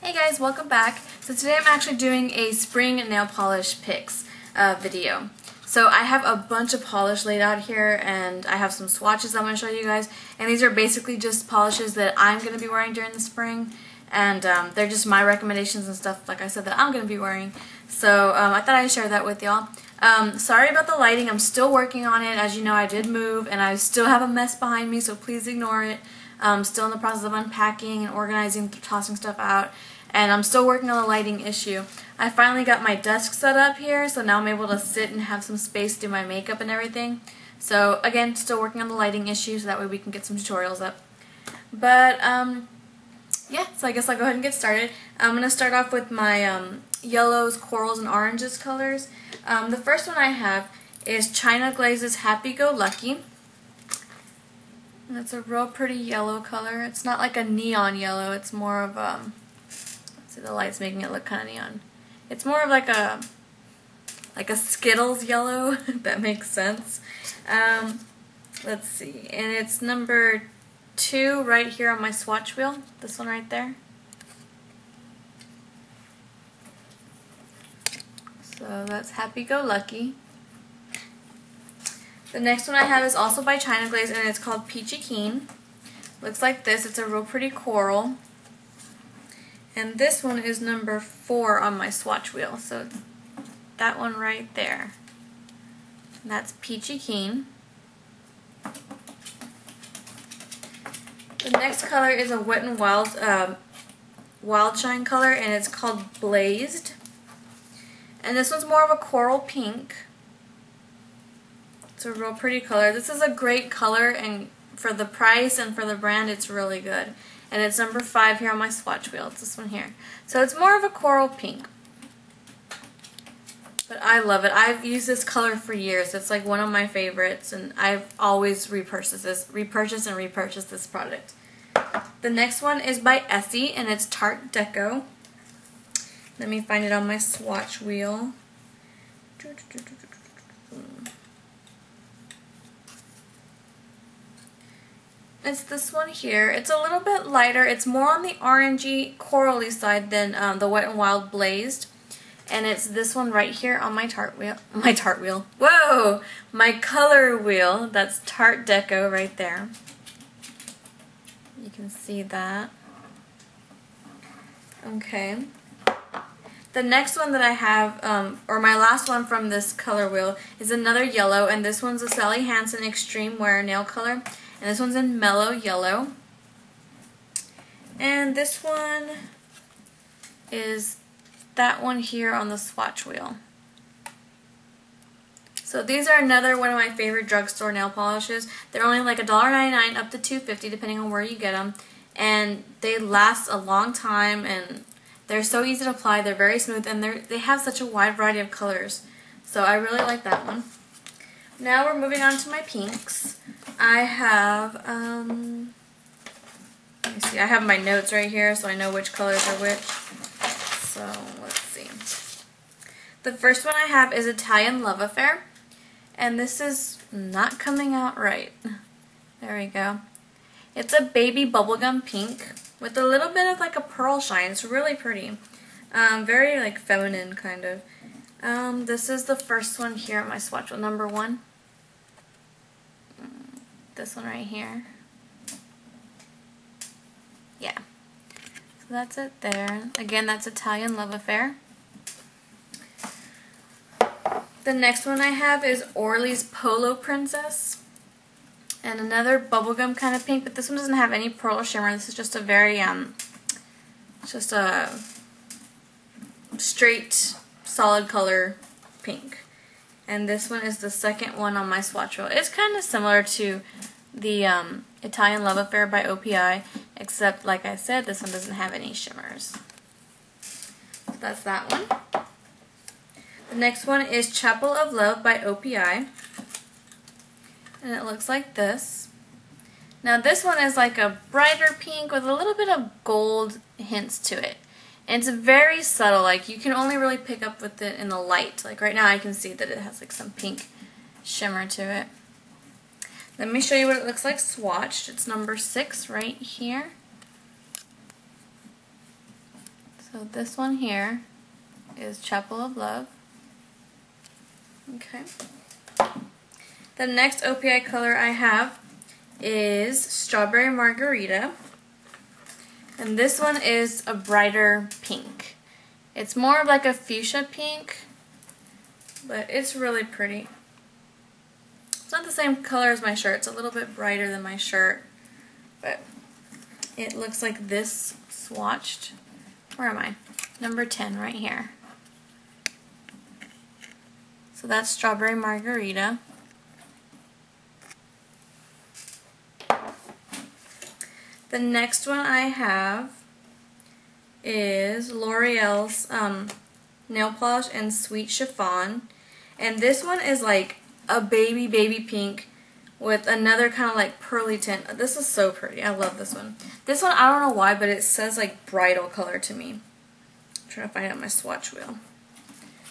Hey guys, welcome back. So today I'm actually doing a spring nail polish picks video. So I have a bunch of polish laid out here and I have some swatches I'm going to show you guys. And these are basically just polishes that I'm going to be wearing during the spring. And they're just my recommendations and stuff, like I said, that I'm going to be wearing. So I thought I'd share that with y'all. Sorry about the lighting, I'm still working on it. As you know, I did move and I still have a mess behind me, so please ignore it. I'm still in the process of unpacking and organizing, tossing stuff out. And I'm still working on the lighting issue. I finally got my desk set up here, so now I'm able to sit and have some space to do my makeup and everything. So again, still working on the lighting issue, so that way we can get some tutorials up. But yeah, so I guess I'll go ahead and get started. I'm going to start off with my yellows, corals, and oranges colors. The first one I have is China Glaze's Happy Go Lucky. And it's a real pretty yellow color. It's not like a neon yellow, it's more of see, the light's making it look kind of neon. It's more of like a Skittles yellow, if that makes sense. Let's see, and it's number 2 right here on my swatch wheel. This one right there. So that's Happy Go Lucky. The next one I have is also by China Glaze, and it's called Peachy Keen. Looks like this. It's a real pretty coral. And this one is number 4 on my swatch wheel. So it's that one right there. And that's Peachy Keen. The next color is a Wet n Wild Wild Shine color, and it's called Blazed. And this one's more of a coral pink. It's a real pretty color. This is a great color, and for the price and for the brand, it's really good. And it's number 5 here on my swatch wheel. It's this one here. So it's more of a coral pink. But I love it. I've used this color for years. It's like one of my favorites, and I've always repurchased this product. The next one is by Essie, and it's Tarte Deco. Let me find it on my swatch wheel. It's this one here. It's a little bit lighter. It's more on the orangey, corally side than the Wet n Wild Blazed. And it's this one right here on my Tarte wheel. Whoa! My color wheel. That's Tarte Deco right there. You can see that. Okay. The next one that I have, or my last one from this color wheel, is another yellow, and this one's a Sally Hansen Extreme Wear nail color. And this one's in mellow yellow. And this one is that one here on the swatch wheel. So these are another one of my favorite drugstore nail polishes. They're only like $1.99 up to $2.50 depending on where you get them. And they last a long time, and they're so easy to apply. They're very smooth, and they have such a wide variety of colors. So I really like that one. Now we're moving on to my pinks. I have, let me see, I have my notes right here so I know which colors are which. So, let's see. The first one I have is Italian Love Affair, and this is not coming out right. There we go. It's a baby bubblegum pink with a little bit of like a pearl shine. It's really pretty. Very like feminine kind of. This is the first one here on my swatch wheel, number 1. This one right here. Yeah. So that's it there. Again, that's Italian Love Affair. The next one I have is Orly's Polo Princess. And another bubblegum kind of pink, but this one doesn't have any pearl shimmer. This is just a very, just a straight, solid color pink. And this one is the second one on my swatch wheel. It's kind of similar to the Italian Love Affair by OPI, except, like I said, this one doesn't have any shimmers. So that's that one. The next one is Chapel of Love by OPI. And it looks like this. Now this one is like a brighter pink with a little bit of gold hints to it. And it's very subtle, like you can only really pick up with it in the light. Like right now I can see that it has like some pink shimmer to it. Let me show you what it looks like swatched. It's number 6 right here. So this one here is Chapel of Love. Okay. The next OPI color I have is Strawberry Margarita. And this one is a brighter pink. It's more of like a fuchsia pink, but it's really pretty. It's not the same color as my shirt. It's a little bit brighter than my shirt, but it looks like this swatched. Where am I? Number 10 right here. So that's Strawberry Margarita. The next one I have is L'Oreal's Nail Polish in Sweet Chiffon. And this one is like a baby pink with another kind of like pearly tint. This is so pretty. I love this one. This one, I don't know why, but it says like bridal color to me. I'm trying to find out my swatch wheel.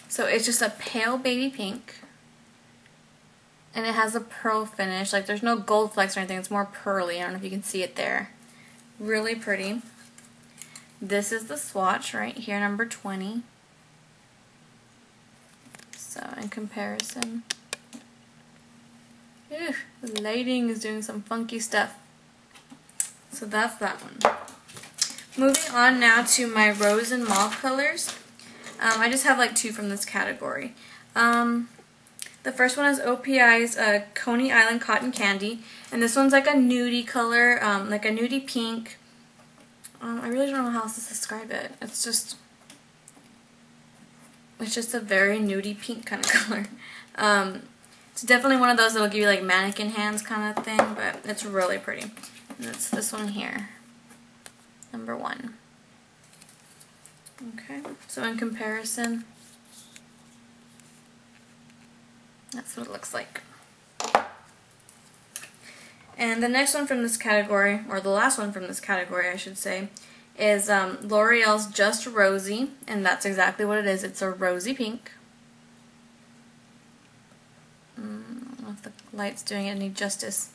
So it's just a pale baby pink. And it has a pearl finish. Like there's no gold flecks or anything. It's more pearly. I don't know if you can see it there. Really pretty. This is the swatch right here, number 20. So in comparison. Ew, the lighting is doing some funky stuff. So that's that one. Moving on now to my rose and mauve colors. I just have like two from this category. The first one is OPI's Coney Island Cotton Candy, and this one's like a nudie color, like a nudie pink. I really don't know how else to describe it. It's just a very nudie pink kind of color. It's definitely one of those that'll give you like mannequin hands kind of thing, but it's really pretty. And it's this one here, number 1. Okay, so in comparison, that's what it looks like. And the next one from this category, or the last one from this category I should say, is L'Oreal's Just Rosy, and that's exactly what it is. It's a rosy pink. I don't know if the light's doing it any justice.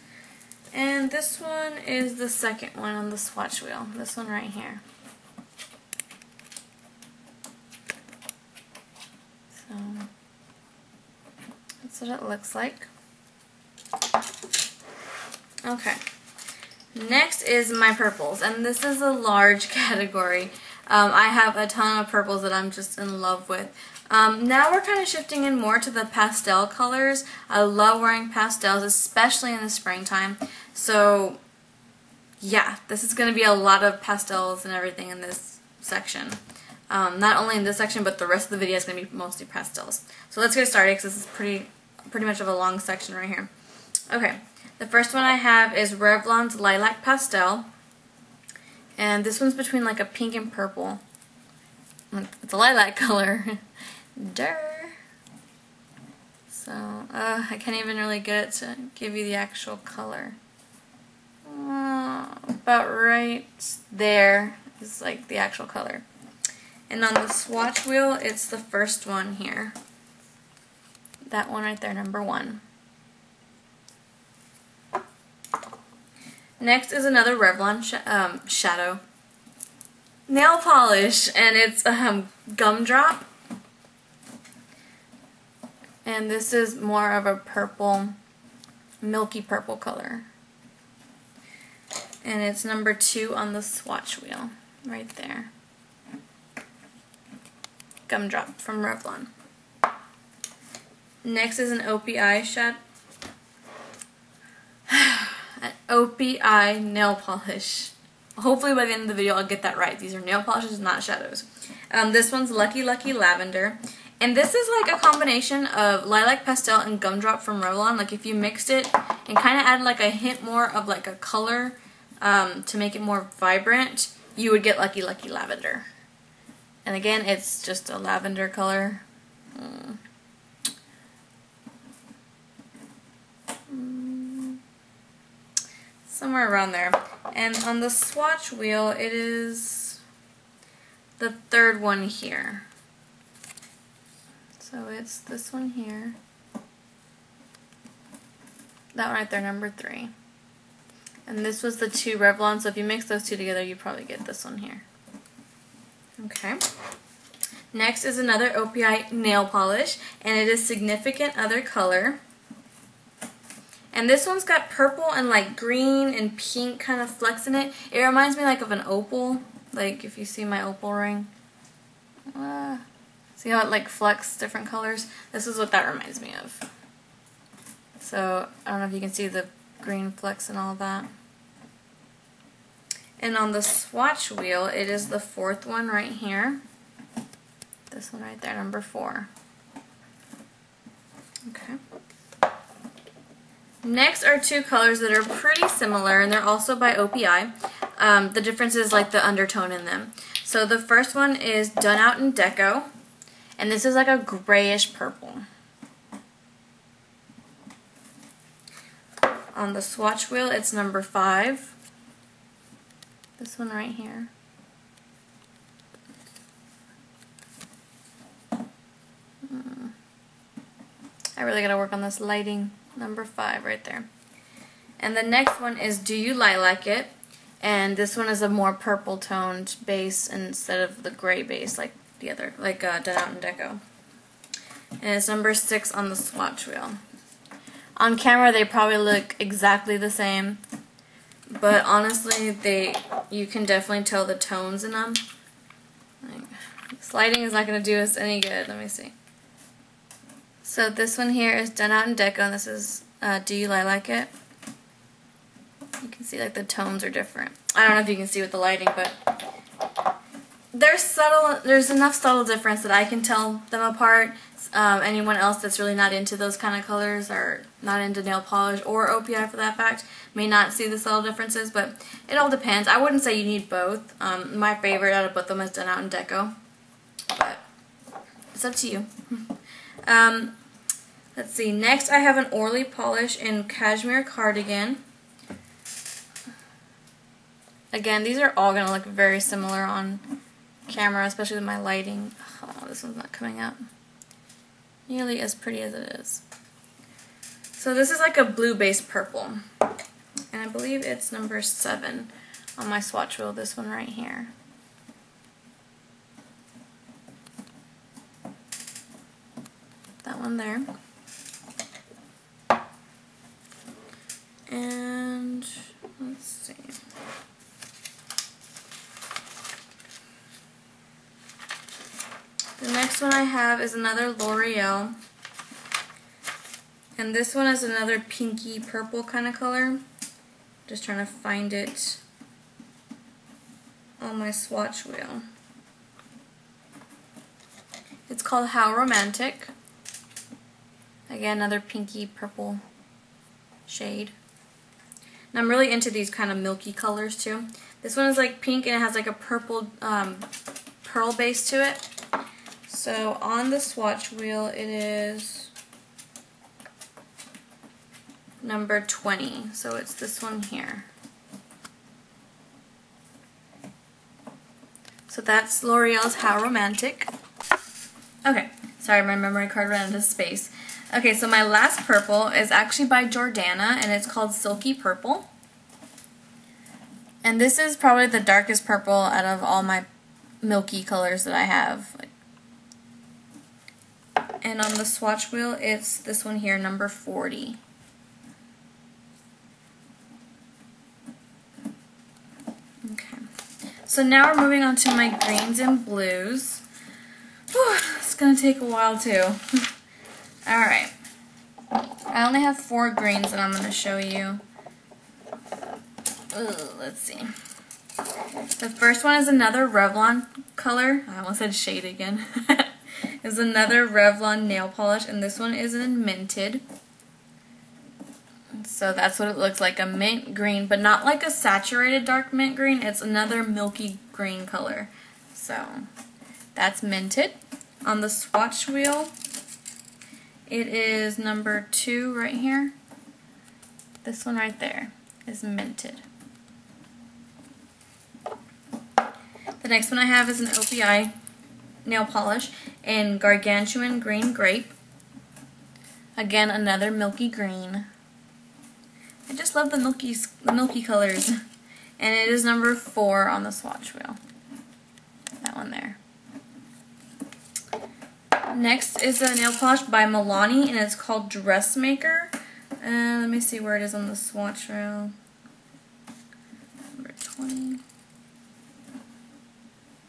And this one is the second one on the swatch wheel. This one right here. So that's what it looks like. Okay. Next is my purples, and this is a large category. I have a ton of purples that I'm just in love with. Now we're kind of shifting in more to the pastel colors. I love wearing pastels, especially in the springtime. So yeah, this is going to be a lot of pastels and everything in this section. Not only in this section, but the rest of the video is going to be mostly pastels. So let's get started because this is pretty much of a long section right here. Okay, the first one I have is Revlon's Lilac Pastel. And this one's between like a pink and purple. It's a lilac color. Duh. So, I can't even really get it to give you the actual color. About right there is like the actual color. And on the swatch wheel, it's the first one here. That one right there, number 1. Next is another Revlon shadow nail polish, and it's Gumdrop. And this is more of a purple, milky purple color. And it's number 2 on the swatch wheel, right there. Gumdrop from Revlon. Next is an OPI shadow. An OPI nail polish. Hopefully by the end of the video I'll get that right. These are nail polishes, not shadows. This one's Lucky Lucky Lavender. And this is like a combination of Lilac Pastel and Gumdrop from Revlon. Like if you mixed it and kind of added like a hint more of like a color to make it more vibrant, you would get Lucky Lucky Lavender. And again, it's just a lavender color. Somewhere around there. And on the swatch wheel, it is the third one here. So it's this one here. That one right there, number 3. And this was the 2 Revlon, so if you mix those two together, you probably get this one here. Okay. Next is another OPI nail polish, and it is Significant Other color. And this one's got purple and like green and pink kind of flecks in it. It reminds me like of an opal, like if you see my opal ring. See how it like flecks different colors? This is what that reminds me of. So I don't know if you can see the green flecks and all that. And on the swatch wheel, it is the fourth one right here. This one right there, number 4. Okay. Next are 2 colors that are pretty similar, and they're also by OPI. The difference is like the undertone in them. So the first one is Done Out in Deco, and this is like a grayish purple. On the swatch wheel, it's number 5. This one right here. I really gotta work on this lighting. Number 5 right there. And the next one is Do You Lilac It? And this one is a more purple toned base instead of the gray base like the other, like Done Out in Deco. And it's number 6 on the swatch wheel. On camera they probably look exactly the same, but honestly you can definitely tell the tones in them. This lighting is not going to do us any good. Let me see. So this one here is Done Out in Deco, and this is Do You Lilac It? You can see like the tones are different. I don't know if you can see with the lighting, but there's enough subtle difference that I can tell them apart. Anyone else that's really not into those kind of colors or not into nail polish or OPI for that fact may not see the subtle differences, but it all depends. I wouldn't say you need both. My favorite out of both of them is Done Out in Deco, but it's up to you. Let's see, next I have an Orly polish in Cashmere Cardigan. Again, these are all going to look very similar on camera, especially with my lighting. Oh, this one's not coming out nearly as pretty as it is. So this is like a blue-based purple, and I believe it's number 7 on my swatch wheel, this one right here. That one there. And let's see. The next one I have is another L'Oreal, and this one is another pinky purple kind of color. Just trying to find it on my swatch wheel. It's called How Romantic. Again, another pinky purple shade. And I'm really into these kind of milky colors too. This one is like pink and it has like a purple pearl base to it. So on the swatch wheel it is number 20. So it's this one here. So that's L'Oreal's How Romantic. Okay, sorry, my memory card ran out of space. Okay, so my last purple is actually by Jordana, and it's called Silky Purple. And this is probably the darkest purple out of all my milky colors that I have. And on the swatch wheel, it's this one here, number 40. Okay. So now we're moving on to my greens and blues. Whew, it's going to take a while too. Alright. I only have 4 greens that I'm going to show you. Let's see. The first one is another Revlon color. I almost said shade again. It's another Revlon nail polish, and this one is in Minted. So that's what it looks like, a mint green, but not like a saturated dark mint green. It's another milky green color. So that's Minted. On the swatch wheel, it is number 2 right here. This one right there is Minted. The next one I have is an OPI nail polish in Gargantuan Green Grape. Again, another milky green. I just love the milky colors. And it is number 4 on the swatch wheel. That one there. Next is a nail polish by Milani, and it's called Dressmaker. And let me see where it is on the swatch rail. Number 20.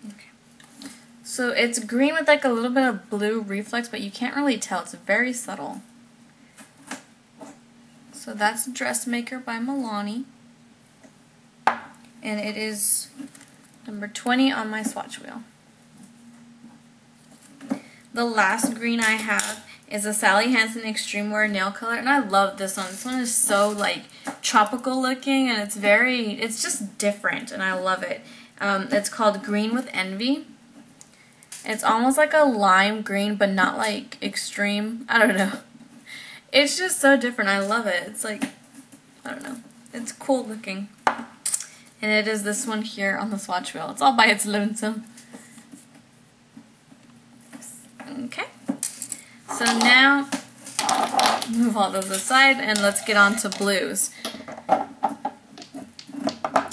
Okay. So it's green with like a little bit of blue reflex, but you can't really tell. It's very subtle. So that's Dressmaker by Milani. And it is number 20 on my swatch wheel. The last green I have is a Sally Hansen Extreme Wear nail color, and I love this one. This one is so like tropical looking, and it's just different, and I love it. It's called Green with Envy. It's almost like a lime green, but not like extreme. I don't know. It's just so different. I love it. It's like, I don't know. It's cool looking. And it is this one here on the swatch wheel. It's all by its lonesome. Okay. So now, move all those aside and let's get on to blues.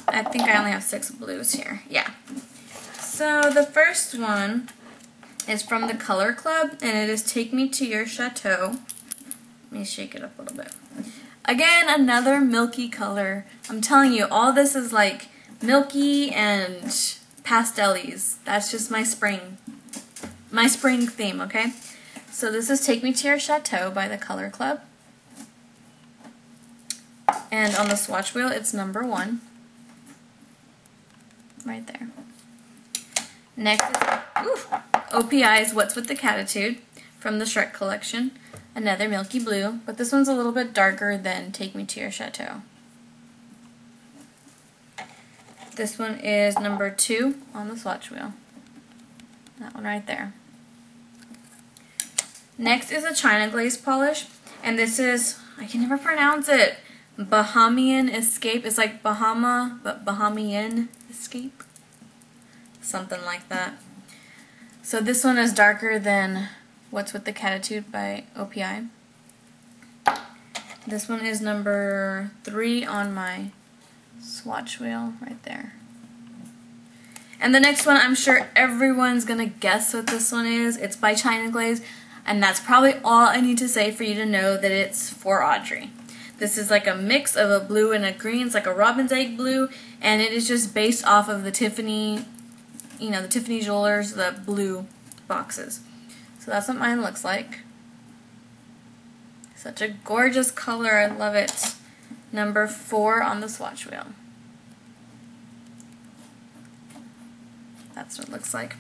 I think I only have 6 blues here. Yeah. So the first one is from the Color Club, and it is Take Me to Your Chateau. Let me shake it up a little bit. Again, another milky color. I'm telling you, all this is like milky and pastel-y. That's just my spring theme, okay? So this is Take Me to Your Chateau by the Color Club. And on the swatch wheel, it's number 1. Right there. Next is OPI's What's With the Catitude from the Shrek collection. Another milky blue, but this one's a little bit darker than Take Me to Your Chateau. This one is number 2 on the swatch wheel. That one right there. Next is a China Glaze polish, and this is, I can never pronounce it, Bahamian Escape. It's like Bahama, but Bahamian Escape. Something like that. So this one is darker than What's With the Catitude by OPI. This one is number 3 on my swatch wheel right there. And the next one, I'm sure everyone's gonna guess what this one is. It's by China Glaze, and that's probably all I need to say for you to know that it's for Audrey. This is like a mix of a blue and a green. It's like a robin's egg blue, and it is just based off of the Tiffany, you know, the Tiffany Jewelers, the blue boxes. So that's what mine looks like. Such a gorgeous color. I love it. Number 4 on the swatch wheel. That's what it looks like.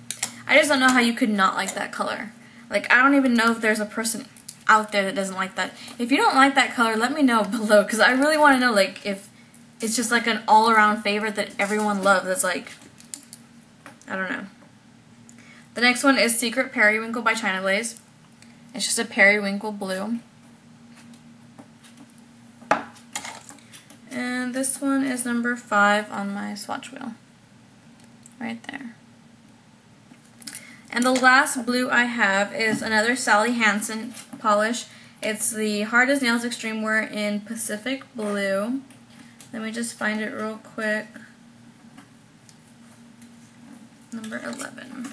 I just don't know how you could not like that color. Like, I don't even know if there's a person out there that doesn't like that. If you don't like that color, let me know below, because I really want to know, like, if it's just like an all-around favorite that everyone loves. It's like, I don't know. The next one is Secret Periwinkle by China Glaze. It's just a periwinkle blue. And this one is number 5 on my swatch wheel. Right there. And the last blue I have is another Sally Hansen polish. It's the Hard as Nails Extreme Wear in Pacific Blue. Let me just find it real quick. Number 11.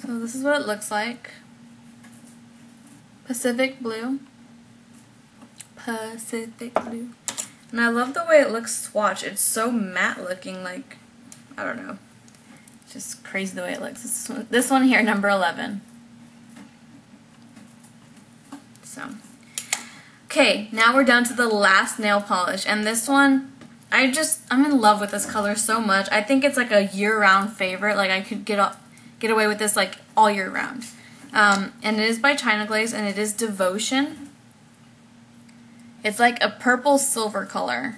So this is what it looks like. Pacific Blue. Pacific Blue. And I love the way it looks swatched. It's so matte looking, like, I don't know. It's just crazy the way it looks. This one here, number 11. So, okay, now we're down to the last nail polish. And this one, I'm in love with this color so much. I think it's like a year-round favorite. Like, I could get away with this like all year round. And it is by China Glaze, and it is Devotion. It's like a purple silver color.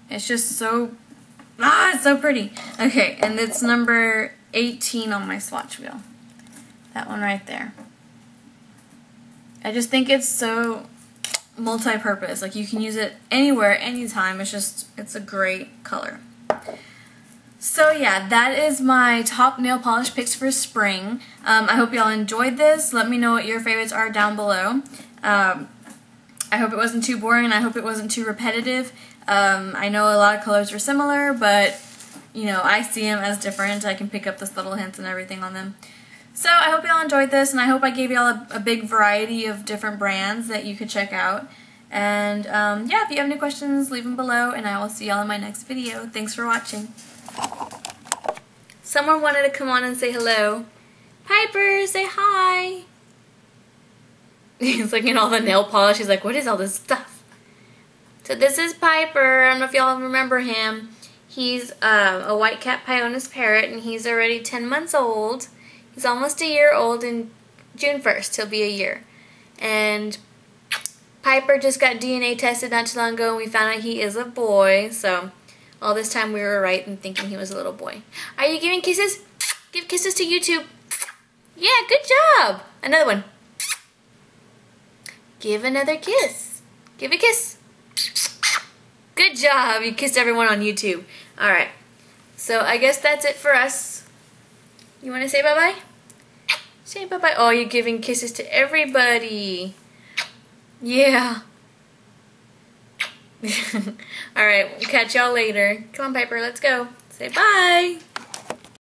It's just so, it's so pretty. Okay, and it's number 18 on my swatch wheel. That one right there. I just think it's so multi-purpose. Like, you can use it anywhere, anytime. It's a great color. So yeah, that is my top nail polish picks for spring. I hope y'all enjoyed this. Let me know what your favorites are down below. I hope it wasn't too boring, and I hope it wasn't too repetitive. I know a lot of colors are similar, but you know, I see them as different. I can pick up the subtle hints and everything on them. So I hope y'all enjoyed this, and I hope I gave y'all a big variety of different brands that you could check out. And yeah, if you have any questions, leave them below, and I will see y'all in my next video. Thanks for watching. Someone wanted to come on and say hello. Piper, say hi. He's looking at all the nail polish. He's like, what is all this stuff? So this is Piper. I don't know if y'all remember him. He's a white-capped Pyonis parrot, and he's already 10 months old. He's almost a year old, in June 1st he'll be a year. And Piper just got DNA tested not too long ago, and we found out he is a boy. So all this time we were right in thinking he was a little boy. Are you giving kisses? Give kisses to YouTube. Yeah, good job. Another one. Give another kiss. Give a kiss. Good job. You kissed everyone on YouTube. Alright. So I guess that's it for us. You want to say bye-bye? Say bye-bye. Oh, you're giving kisses to everybody. Yeah. Alright, we'll catch y'all later. Come on, Piper, let's go. Say bye.